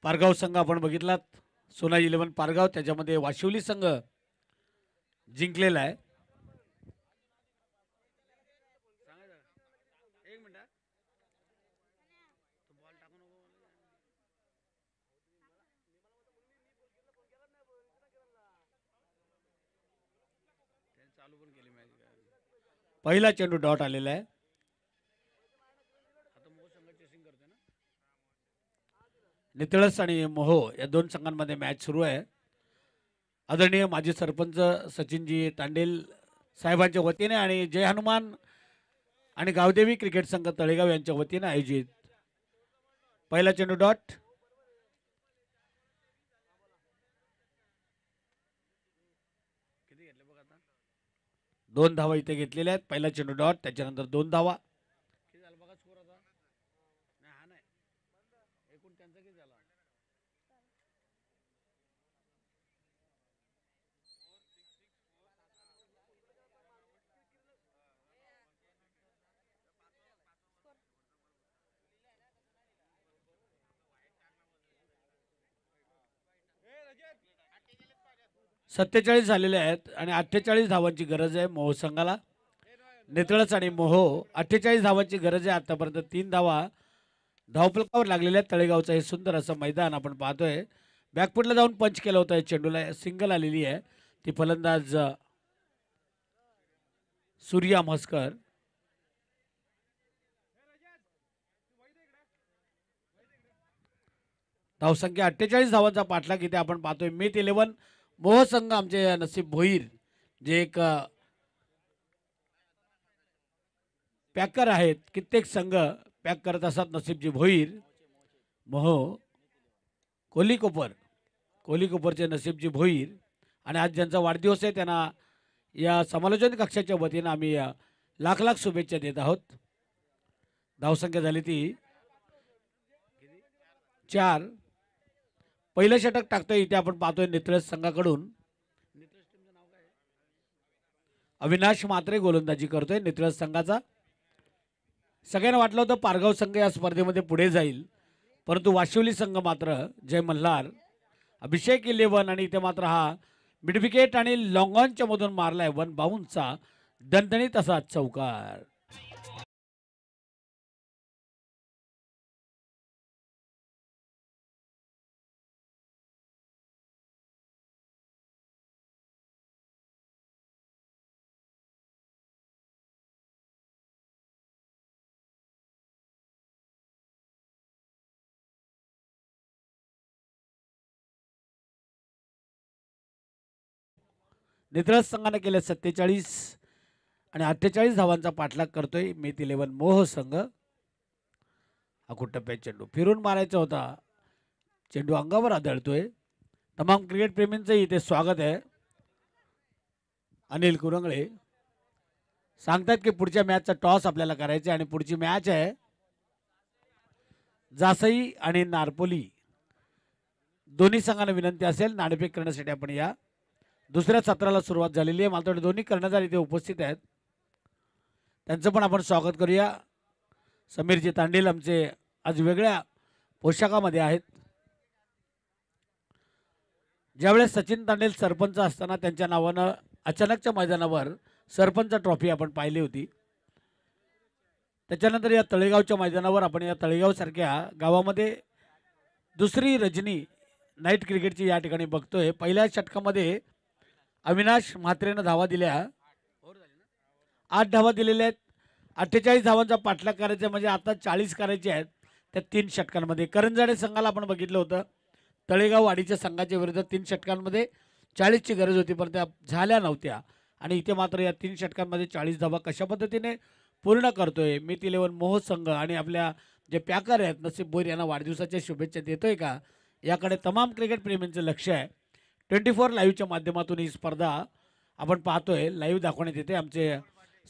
पारगाव संघ आपण बघितलात. सोना 11 पारगाव त्याच्यामध्ये वाशिवली संघ जिंकलेला आहे. पहिला चेंडू डॉट आलेला आहे. नितळस आणि मोहो या दोन संघांमध्ये मॅच सुरू आहे. आदरणीय माजी सरपंच सचिनजी तांडेल साहेबांच्या वतीने आणि जय हनुमान आणि गावदेवी क्रिकेट संघ तळेगाव यांच्या वतीने आयोजित पहिला चेंडू डॉट. 2 धावा इथे घेतलेल्या आहेत. पहिला चेंडू डॉट, त्याच्यानंतर 2 धावा. 47 झालेले आहेत आणि 48 धावांची गरज आहे मोहो संघाला. नेतळस आणि मोहो 48 धावांची गरज आहे. आतापर्यंत 3 धावा धावफलकावर लागलेल्या तळेगावचं हे सुंदर असं मैदान आपण पाहतोय. बॅकफुटला जाऊन पंच केलं होतं. चेंडूला सिंगल आलेली आहे. ती फलंदाज सूर्या म्हस्कर. धावसंख्या 48 धावांचा पाठलाग इथे आपण पाहतोय. मेत 11 मोह संघ आमचे नसीब भोईर जे एक पॅकर आहेत. कित्येक संघ पॅक करत असतात. नसीबजी भोईर मोह कोलीकोपरचे नसीबजी भोईर आणि आज ज्यांचा वाढदिवस आहे त्यांना या समालोचन कक्षाच्या वतीनं आम्ही लाख लाख शुभेच्छा देत आहोत. धावसंख्या झाली ती 4. पहिलं षटक टाकतोय इथे आपण पाहतोय नेतळस संघाकडून. अविनाश म्हात्रे गोलंदाजी करतोय नेतळस संघाचा. सगळ्यांना वाटलं होतं पारगाव संघ या स्पर्धेमध्ये पुढे जाईल, परंतु वाशिवली संघ मात्र जय मल्हार, अभिषेक 11 आणि इथे मात्र हा मिडविकेट आणि लॉंग ऑनच्या मधून मारलाय 1 बाउन्सचा दणदणीत असा चौकार. नेतळस संघाने केले 47 आणि 48 धावांचा पाठलाग करतोय मेत 11 मोह संघ. अकुटप्प्यात चेंडू फिरून मारायचा होता. चेंडू अंगावर आदळतोय. तमाम क्रिकेट प्रेमींचं इथे स्वागत आहे. अनिल कुरंगळे सांगतात की पुढच्या मॅचचा टॉस आपल्याला करायचा आणि पुढची मॅच आहे जासई आणि नारपोली. दोन्ही संघांना विनंती असेल नाणेफेक करण्यासाठी आपण या. दुसऱ्या सत्राला सुरुवात झालेली आहे. मला वाटतं दोन्ही कर्णधार इथे उपस्थित आहेत. त्यांचं पण आपण स्वागत करूया. समीरजी तांडील आमचे आज वेगळ्या पोशाखामध्ये आहेत. ज्यावेळेस सचिन तांडेल सरपंच असताना त्यांच्या नावानं अचानकच्या मैदानावर सरपंच ट्रॉफी आपण पाहिली होती. त्याच्यानंतर या तळेगावच्या मैदानावर आपण या तळेगावसारख्या गावामध्ये दुसरी रजनी नाईट क्रिकेटची या ठिकाणी बघतोय. पहिल्या षटकामध्ये अविनाश म्हात्रेनं धावा दिल्या, 8 धावा दिलेल्या आहेत. 48 धावांचा पाठलाग करायचा म्हणजे आता 40 करायचे आहेत त्या 3 षटकांमध्ये. करंजाडे संघाला आपण बघितलं होतं तळेगाव वाडीच्या संघाच्या विरुद्ध 3 षटकांमध्ये 40ची गरज होती पण त्या झाल्या नव्हत्या. आणि इथे मात्र या 3 षटकांमध्ये 40 धावा कशा पद्धतीने पूर्ण करतोय मेत 11 मोह संघ आणि आपल्या जे पॅकर आहेत नसीब भोईर यांना वाढदिवसाच्या शुभेच्छा देतोय का, याकडे तमाम क्रिकेट प्रेमींचं लक्ष आहे. 24 लाईव्हच्या माध्यमातून ही स्पर्धा आपण पाहतोय. लाईव्ह दाखवण्यात येते. आमचे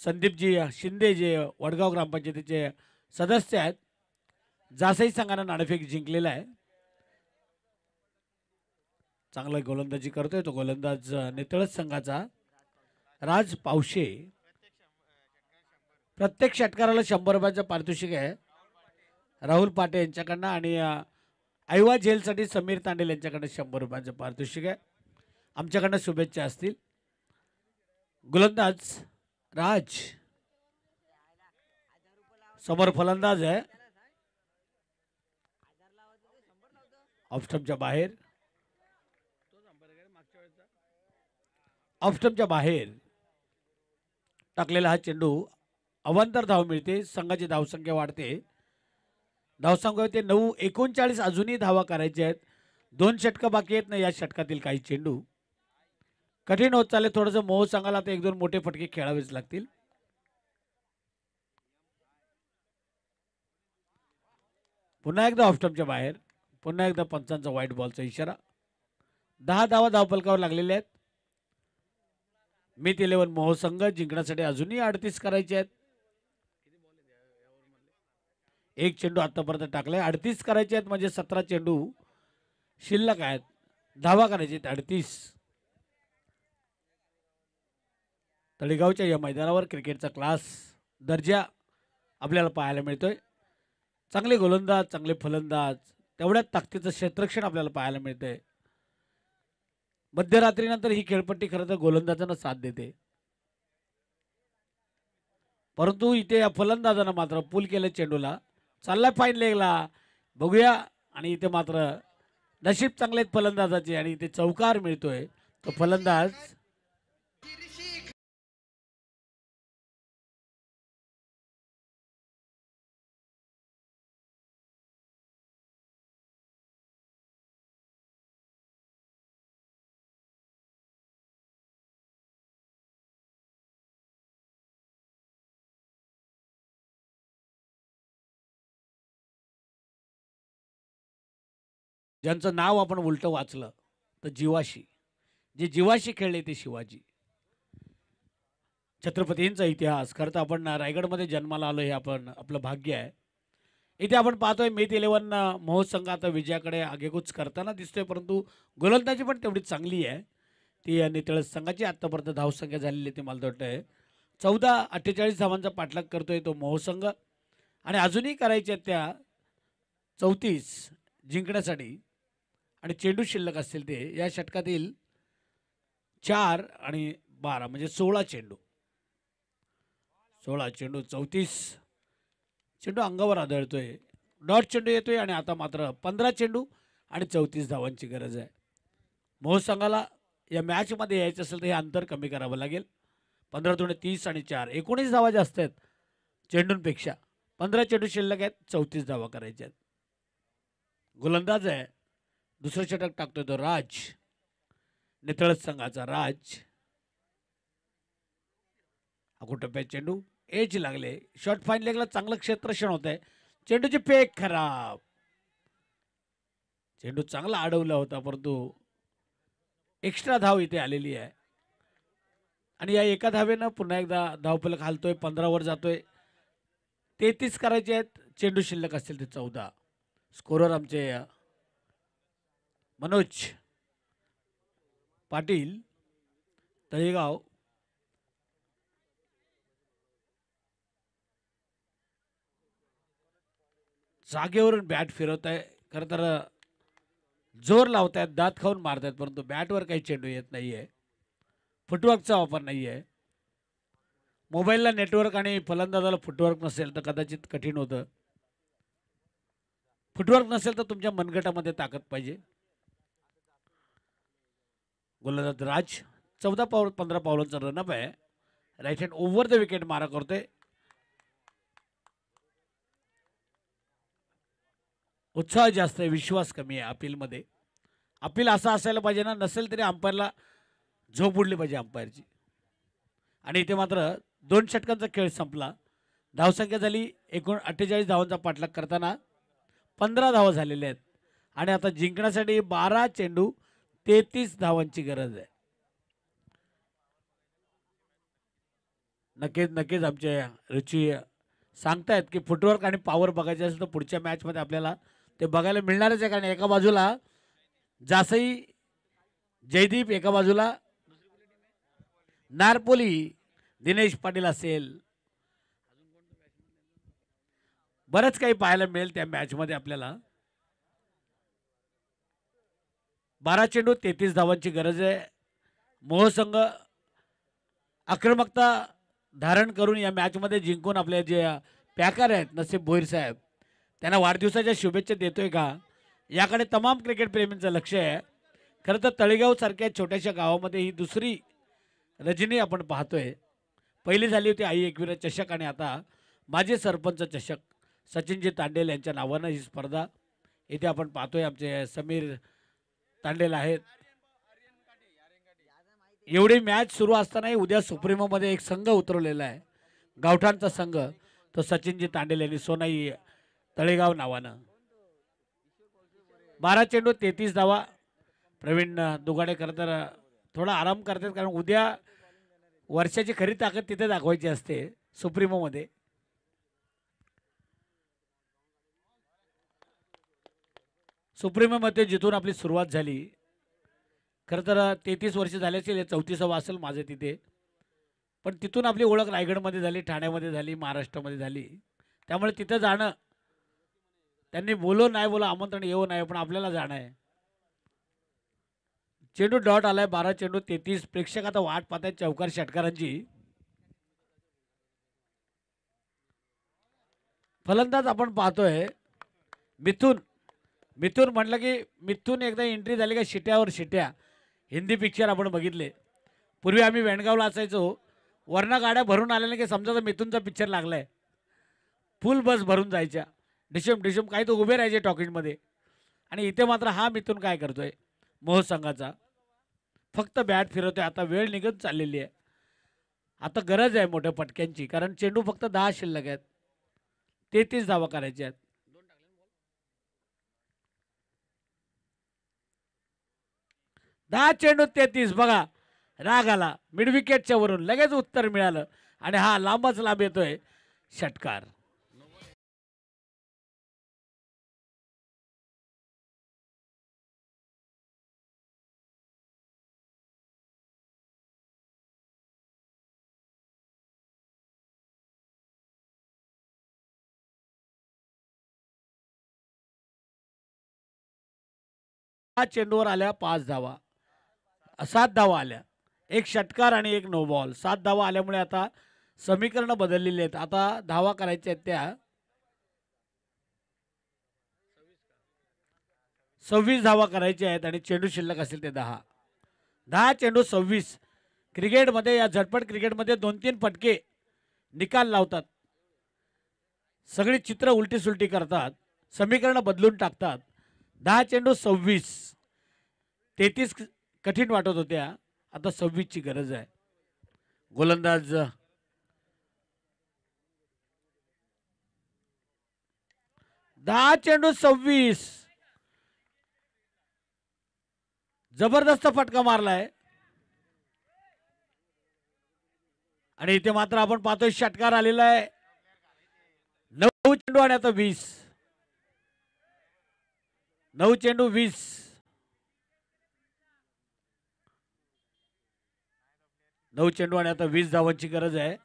संदीपजी शिंदे जे वडगाव ग्रामपंचायतीचे सदस्य आहेत. जासई संघानं नाणेफेक जिंकलेला आहे. चांगला गोलंदाजी करतोय तो गोलंदाज नेतळस संघाचा राज पावशे. प्रत्येक षटकाराला 100 रुपयाचं पारितोषिक आहे राहुल पाटे यांच्याकडनं आणि ऐवा जेलसाठी समीर तांडेल यांच्याकडनं 100 रुपयाचं पारितोषिक आहे. आमच्याकडनं शुभेच्छा असतील. गोलंदाज राज समोर फलंदाज आहे ऑफस्टंपच्या बाहेर. ऑफस्टंपच्या बाहेर टाकलेला हा चेंडू अवांतर धाव मिळते. संघाची धावसंख्या वाढते. धावसंख्या होते 9. 39 अजूनही धावा करायच्या आहेत. 2 षटकं बाकी आहेत ना या षटकातील काही चेंडू. कठीण होत चालले थोडंसं. मोह संघाला आता 1-2 मोठे फटके खेळावेच लागतील. पुन्हा एकदा ऑफस्टंपच्या बाहेर. पुन्हा एकदा पंचांचा व्हाईट बॉलचा इशारा. 10 धावा धावफलकावर लागलेल्या आहेत. मीत 11 मोहो संघ जिंकण्यासाठी अजूनही 38 करायचे आहेत. एक चेंडू आतापर्यंत टाकले, 38 करायचे आहेत म्हणजे 17 चेंडू शिल्लक आहेत. धावा करायचे आहेत 38. तळेगावच्या या मैदानावर क्रिकेटचा क्लास दर्जा आपल्याला पाहायला मिळतोय. चांगले गोलंदाज, चांगले फलंदाज, तेवढ्याच ताकदीचं क्षेत्ररक्षण आपल्याला पाहायला मिळतंय. मध्यरात्रीनंतर ही खेळपट्टी खरं तर गोलंदाजांना साथ देते, परंतु इथे या फलंदाजानं मात्र पूल केलं चेंडूला, चाललाय फाईन लेगला, बघूया. आणि इथे मात्र नशीब चांगले आहेत फलंदाजाचे आणि इथे चौकार मिळतोय. तो फलंदाज ज्यांचं नाव आपण उलटं वाचलं तर जीवाशी, जे जीवाशी खेळले ते शिवाजी. छत्रपतींचा इतिहास, खरं तर आपण रायगडमध्ये जन्माला आलो हे आपण आपलं भाग्य आहे. इथे आपण पाहतोय मीत 11 मोहो संघ आता विजयाकडे आगेकूच करताना दिसतोय, परंतु गोलंदाजी पण तेवढीच चांगली आहे. ती नितळस संघाची आत्तापर्यंत धावसंख्या झालेली ती मला वाटतंय 14-48 धावांचा पाठलाग करतोय तो मोहो संघ आणि अजूनही करायच्या त्या 34 जिंकण्यासाठी. आणि चेंडू शिल्लक असतील ते या षटकातील 4 आणि 12 म्हणजे 16 चेंडू. 16 चेंडू 34 चेंडू अंगावर आदळतोय, डॉट चेंडू येतोय आणि आता मात्र 15 चेंडू आणि 34 धावांची गरज आहे. मोहो संघाला या मॅचमध्ये यायचं असेल तर हे अंतर कमी करावं लागेल. 15 दुणे 30 आणि 4 19 धावा जास्त आहेत चेंडूंपेक्षा. 15 चेंडू शिल्लक आहेत, 34 धावा करायच्या आहेत. गोलंदाज आहे, दुसरं षटक टाकतोय तो राज, नितळस संघाचा राज. अकुटप्प्यात चेंडू एज लागले, शॉर्ट फाईन लेगला चांगलं क्षेत्ररक्षण होत आहे. चेंडूची पेक खराब, चेंडू चांगला अडवला होता परंतु एक्स्ट्रा धाव इथे आलेली आहे. आणि या एका धावेनं पुन्हा एकदा धावफलक हालतोय, 15 वर जातोय. 33 करायचे आहेत, चेंडू शिल्लक असतील ते 14. स्कोरर आमचे मनोज पाटील तळेगाव. जागेवरून बॅट फिरवत आहे, खरं तर जोर लावतायत, दात खाऊन मारतायत, परंतु बॅटवर काही चेंडू येत नाहीये. फुटवर्कचा वापर नाहीये. मोबाईलला नेटवर्क आणि फलंदाजाला फुटवर्क नसेल तर कदाचित कठीण होतं. फुटवर्क नसेल तर तुमच्या मनगटामध्ये ताकद पाहिजे. गोलंदाज राज 15 पावलांचा रनअप आहे. Right hand over the wicket मारा करतोय. उत्साह जास्त आहे, विश्वास कमी आहे अपीलमध्ये. अपील असं असायला पाहिजे ना, नसेल तरी अंपायरला झोप उडली पाहिजे अंपायरची. आणि इथे मात्र 2 षटकांचा खेळ संपला. धावसंख्या झाली 48 धावांचा पाठलाग करताना 15 धावा झालेल्या आहेत. आणि आता जिंकण्यासाठी 12 चेंडू 33 धावांची गरज आहे. नक्कीच आमचे रुची सांगतायत की फुटवर्क आणि पॉवर बघायचे असेल तर पुढच्या मॅचमध्ये आपल्याला ते बघायला मिळणारच आहे. कारण एका बाजूला जासई जयदीप, एका बाजूला नारपोली दिनेश पाटील असेल, बरंच काही पाहायला मिळेल त्या मॅचमध्ये आपल्याला. 12 चेंडू 33 धावांची गरज आहे. मोहो संघ आक्रमकता धारण करून या मॅचमध्ये जिंकून आपले जे पॅकर आहेत नसीब भोईर साहेब त्यांना वाढदिवसाच्या शुभेच्छा देतोय का, याकडे तमाम क्रिकेट प्रेमींचं लक्ष आहे. खरं तर तळेगाव सारख्या छोट्याशा गावामध्ये ही दुसरी रजनी आपण पाहतोय. पहिली झाली होती आई एकविरा चषक आणि आता माजी सरपंच चषक सचिनजी तांडेल यांच्या नावानं ही स्पर्धा इथे आपण पाहतोय. आमचे समीर तांडेल आहेत. एवढी मॅच सुरू असतानाही उद्या सुप्रीमोमध्ये एक संघ उतरवलेला आहे, गावठाणचा संघ, तो सचिनजी तांडेल यांनी सोनाई तळेगाव नावानं. 12 चेंडू 33 धावा. प्रवीण दुगाडे खरं तर थोडा आराम करतात कारण उद्या वर्षाची खरी ताकद तिथे दाखवायची असते सुप्रीमोमध्ये. सुप्रीमोमध्ये जिथून आपली सुरुवात झाली, खरं तर 33 वर्ष झाले असेल, 34वा असेल माझं तिथे. पण तिथून आपली ओळख रायगडमध्ये झाली, ठाण्यामध्ये झाली, महाराष्ट्रामध्ये झाली. त्यामुळे तिथं जाणं, त्यांनी बोलो नाही बोला, आमंत्रण येऊ नाही, पण आपल्याला जाणं आहे. चेंडू डॉट आलाय, 12 चेंडू 33. प्रेक्षक आता वाट पाहतायत चौकार षटकारांची. फलंदाज आपण पाहतोय मिथून. मिथून म्हटलं की मिथून एकदा एंट्री झाली का शिट्यावर शिट्या. हिंदी पिक्चर आपण बघितले. पूर्वी आम्ही वेणगावला असायचो, वरनं गाड्या भरून आल्या की समजा मिथूनचा पिक्चर लागलाय. फुल बस भरून जायच्या, डिशम डिशम, काही तो उभे राहायचे टॉकीजमध्ये. आणि इथे मात्र हा मिथून काय करतोय मोह संघाचा, फक्त बॅट फिरवतोय. आता वेळ निघत चाललेली आहे, आता गरज आहे मोठ्या पटक्यांची, कारण चेंडू फक्त 10 शिल्लक आहेत, 33 धावा करायच्या आहेत. 10 चेंडू 33. बघा, राग आला, मिड विकेटच्या वरून लगेच उत्तर मिळालं आणि हा लांबच लांब येतोय षटकार. चेंडूवर आल्या 5 धावा, 7 धावा आल्या, एक षटकार आणि एक नो बॉल. 7 धावा आल्यामुळे आता समीकरण बदललेली आहेत. आता धावा करायच्या आहेत त्या 26 धावा करायच्या आहेत आणि चेंडू शिल्लक असेल ते 10. 10 चेंडू 26. क्रिकेटमध्ये, या झटपट क्रिकेटमध्ये 2-3 फटके निकाल लावतात, सगळी चित्र उलटी सुलटी करतात, समीकरण बदलून टाकतात. 10 चेंडू 26. 33 कठीण वाटत होत्या, आता 26 ची गरज आहे. गोलंदाज 10 चेंडू 26. जबरदस्त फटका मारलाय आणि इथे मात्र आपण पाहतोय षटकार आलेला आहे. 9 चेंडू आणि आता 20. 9 चेंडू 20. 9 चेंडू आणि आता 20 धावांची गरज आहे.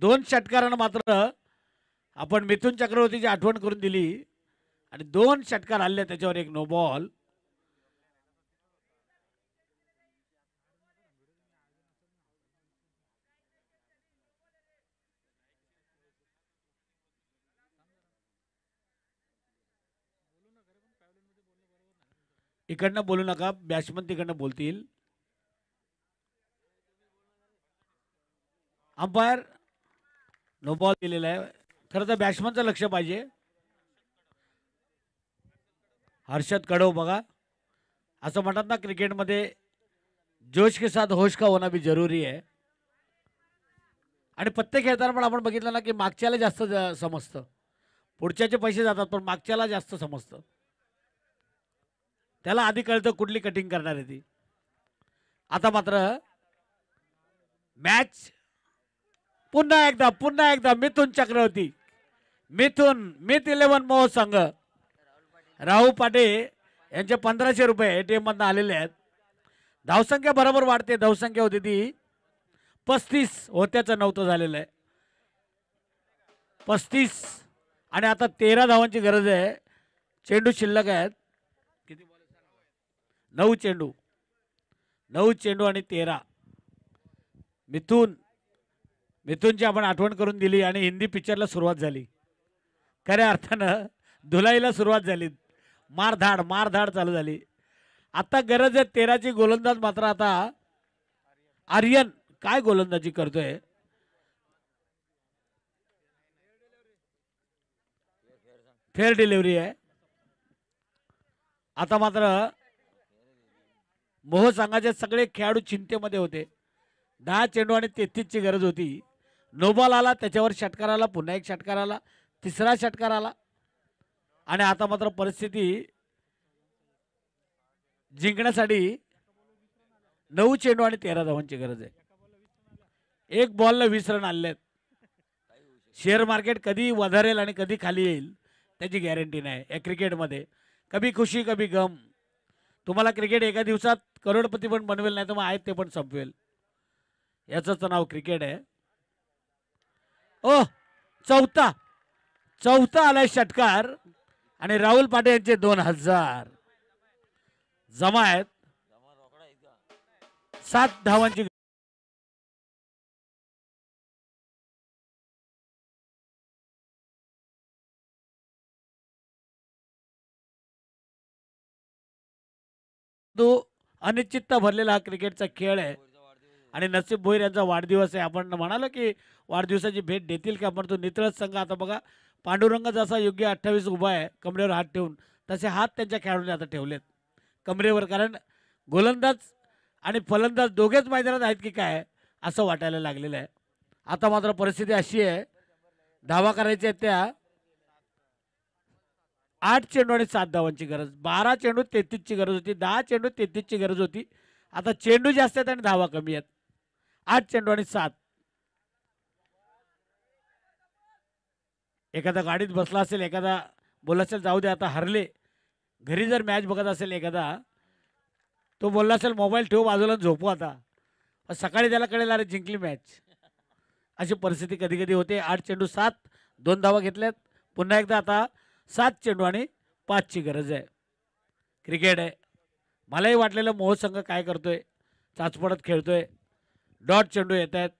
2 षटकारांना मात्र आपण मिथुन चक्रवर्तीची आठवण करून दिली आणि 2 षटकार आले, त्याच्यावर एक नो बॉल. इकडनं बोलू नका, बॅट्समन तिकडनं बोलतील. अंपायर नो बॉल दिलेला आहे. खरं तर बॅट्समनचं लक्ष पाहिजे. हर्षद कडव बघा, असं म्हणतात ना क्रिकेटमध्ये, जोश के साथ होश का होना भी जरूरी है. आणि पत्ते खेळताना पण आपण बघितलं ना की मागच्याला जास्त समजतं, पुढच्याचे पैसे जातात पण मागच्याला जास्त समजतं. त्याला आधी कळतं कुठली कटिंग करणार आहे ती. आता मात्र मॅच पुन्हा एकदा मिथुन चक्रवर्ती, मिथ 11 मोह संघ. राहुल पाटे यांचे 1500 रुपये एटीएम मधून आलेले आहेत. धावसंख्या बरोबर वाढते. धावसंख्या होती ती 35, होत्याचं नव्हतं झालेलं आहे 35 आणि आता 13 धावांची गरज आहे. चेंडू शिल्लक आहेत किती? 9 चेंडू. 9 चेंडू आणि 13. मिथुनची आपण आठवण करून दिली आणि हिंदी पिक्चरला सुरुवात झाली. खऱ्या अर्थानं धुलाईला सुरुवात झाली. मारधाड चालू झाली. आता गरज आहे 13ची. गोलंदाज मात्र आता आर्यन काय गोलंदाजी करतोय. फेअर डिलिव्हरी आहे. आता मात्र मोह संघाचे सगळे खेळाडू चिंतेमध्ये होते. 10 चेंडू आणि 33 ची गरज होती. नो बॉल आला, त्याच्यावर षटकार आला, पुन्हा एक षटकार आला, तिसरा षटकार आला आणि आता मात्र परिस्थिती जिंकण्यासाठी 9 चेंडू आणि 13 धावांची गरज आहे. एक बॉलला 20 रन आले आहेत. शेअर मार्केट कधी वधारेल आणि कधी खाली येईल त्याची गॅरंटी नाही या क्रिकेटमध्ये. कभी खुशी कभी गम. तुम्हाला क्रिकेट एका दिवसात करोडपती पण बनवेल, नाही तर मग आहेत ते पण संपवेल. याचंच नाव क्रिकेट आहे. ओ चौथा आलाय षटकार आणि राहुल पाटे यांचे 2000 जमा आहेत. 7 धावांची तो अनिश्चितता भरलेला हा क्रिकेटचा खेळ आहे आणि नसीब भोईर यांचा वाढदिवस आहे. आपण म्हणालो की वाढदिवसाची भेट देतील का, पण तो नितळच संघ आता बघा पांडुरंग जसा योग्य 28 उभा आहे कमरेवर हात ठेवून, तसे हात त्यांच्या खेळाडूंनी आता ठेवलेत कमरेवर. कारण गोलंदाज आणि फलंदाज दोघेच मैदानात आहेत की काय असं वाटायला लागलेलं आहे. आता मात्र परिस्थिती अशी आहे, धावा करायच्या आहेत त्या 8 चेंडू आणि 7 धावांची गरज. 12 चेंडू 33 ची गरज होती, 10 चेंडू 33 ची गरज होती. आता चेंडू जास्त आहेत आणि धावा कमी आहेत. 8 चेंडू आणि 7. एखादा गाडीत बसला असेल, एखादा बोलला असेल जाऊ दे आता हरले, घरी जर मॅच बघत असेल एखादा, तो बोलला असेल मोबाईल ठेवू बाजूला झोपू आता, सकाळी त्याला कळेल अरे जिंकली मॅच. अशी परिस्थिती कधी कधी होते. 8 चेंडू 7, 2 धावा घेतल्यात. पुन्हा एकदा आता 7 चेंडू आणि 5 ची गरज आहे. क्रिकेट आहे. मलाही वाटलेलं मोह संघ काय करतोय, चाचपडत खेळतोय. डॉट चेंडू येत आहेत.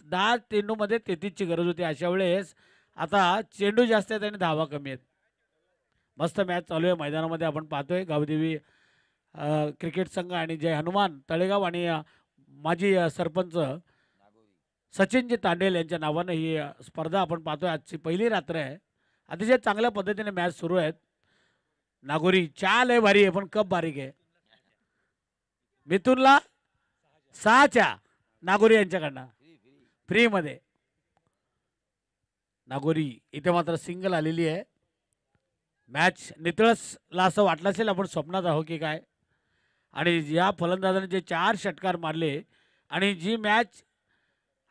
10 चेंडूमध्ये 33 ची गरज होती. अशा वेळेस आता चेंडू जास्त आहेत आणि धावा कमी आहेत. मस्त मॅच चालू आहे मैदानामध्ये. आपण पाहतोय गावदेवी क्रिकेट संघ आणि जय हनुमान तळेगाव आणि माजी सरपंच सचिनजी तांडेल यांच्या नावानं ही स्पर्धा आपण पाहतोय. आजची पहिली रात्र आहे. अतिशय चांगल्या पद्धतीने मॅच सुरू आहेत. नागोरी चाल आहे भारी आहे, पण कप बारीक आहे. मिथुनला 6 नागोरी यांच्याकडनं फ्रीमध्ये. नागोरी इथे मात्र सिंगल आलेली आहे. मॅच नितळसला असं वाटलं असेल आपण स्वप्नात आहो की काय. आणि या फलंदाजाने जे 4 षटकार मारले आणि जी मॅच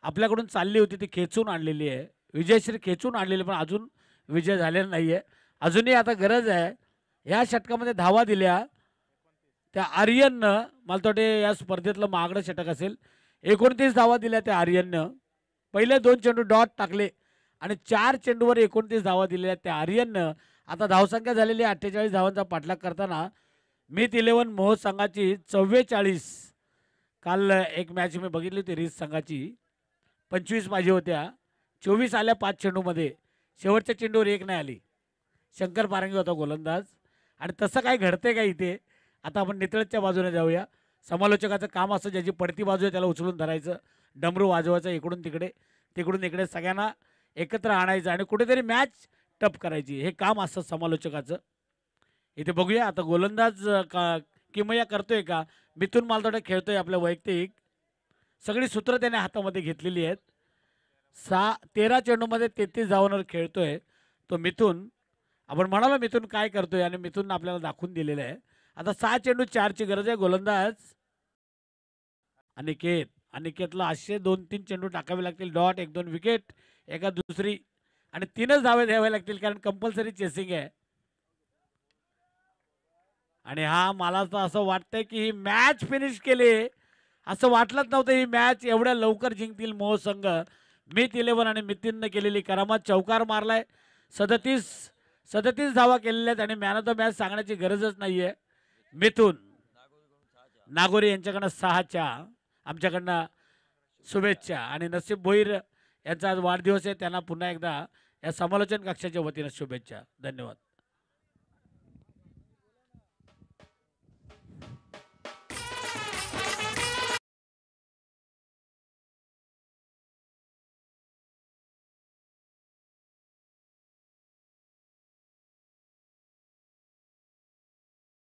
आपल्याकडून चालली होती ती खेचून आणलेली आहे. विजयश्री खेचून आणलेली, पण अजून विजय झालेला नाही आहे. अजूनही आता गरज आहे. ह्या षटकामध्ये धावा दिल्या त्या आर्यननं, मला वाटते या स्पर्धेतलं महागडं षटक असेल. 29 धावा दिल्या त्या आर्यननं. पहिले 2 चेंडू डॉट टाकले आणि 4 चेंडूवर 29 धावा दिलेल्या त्या आर्यननं. आता धावसंख्या झालेली 48 धावांचा पाठलाग करताना मित 11 मोह संघाची 44. काल एक मॅच मी बघितली होती रीस संघाची, 25 पाहिजे होत्या, 24 आल्या 5 चेंडूमध्ये. शेवटच्या चेंडूवर 1 नाही आली. शंकर पारंगी होता गोलंदाज. आणि तसं काय घडते का इथे. आता आपण नितळच्या बाजूने जाऊया. समालोचकाचं काम असं, ज्याची पडती बाजू आहे त्याला उचलून धरायचं, डमरू वाजवायचं इकडून तिकडे तिकडून इकडे, सगळ्यांना एकत्र आणायचं आणि कुठेतरी मॅच टप करायची. हे काम असतं समालोचकाचं. इथे बघूया आता गोलंदाज किमया करतोय का. मिथून मालतोडे खेळतोय आपल्या वैयक्तिक. सगळी सूत्र त्याने हातामध्ये घेतलेली आहेत. 13 चेंडूमध्ये 33 धावांवर खेळतोय तो मिथून. आपण म्हणालो मिथून काय करतोय आणि मिथून आपल्याला दाखवून दिलेलं आहे. आता 6 चेंडू 4 ची गरज आहे. गोलंदाज अनिकेतला असे 2-3 चेंडू टाकावे लागतील. डॉट 1-2 विकेट, एका दुसरी आणि 3च धावे द्यावे लागतील, कारण कंपल्सरी चेसिंग आहे. आणि हा मला तर असं वाटतंय की ही मॅच फिनिश केली. असं वाटलंच नव्हतं ही मॅच एवढ्या लवकर जिंकतील मोह संघ. मित 11 आणि मितीननं केलेली करामत. चौकार मारलाय. 37 धावा केलेल्या आहेत आणि मॅन ऑफ द मॅच सांगण्याची गरजच नाहीये. मिथून नागोरी यांच्याकडनं 6 आमच्याकडनं शुभेच्छा. आणि नसीब भोईर यांचा आज वाढदिवस आहे, त्यांना पुन्हा एकदा या समालोचन कक्षाच्या वतीनं शुभेच्छा. धन्यवाद.